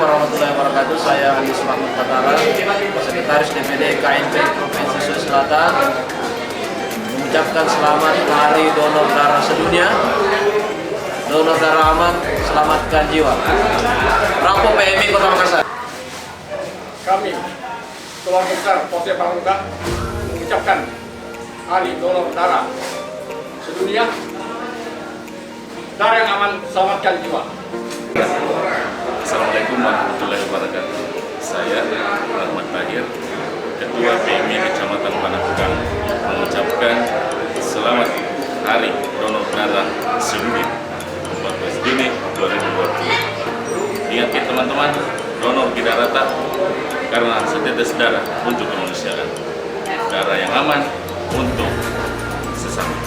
warahmatullahi wabarakatuh. Saya Andis Mahmud Katara, Sekretaris DPD KNP Provinsi Sulawesi Selatan, mengucapkan selamat Hari Donor Darah Sedunia. Donor darah aman, selamatkan jiwa. Rampo PMI Kota Makassar. Kami, keluarga besar Polsek Pangluka, mengucapkan Hari Donor Darah Sedunia. Darah yang aman, selamatkan jiwa. Assalamualaikum warahmatullahi wabarakatuh. Saya Ahmad Tahir, Ketua PMI Kecamatan Panakukang, mengucapkan selamat Hari Donor Darah Sedunia 14 Juni 2020. Ingat ya teman-teman, donor tidak rata karena setetes darah untuk kemanusiaan. Darah yang aman untuk sesama.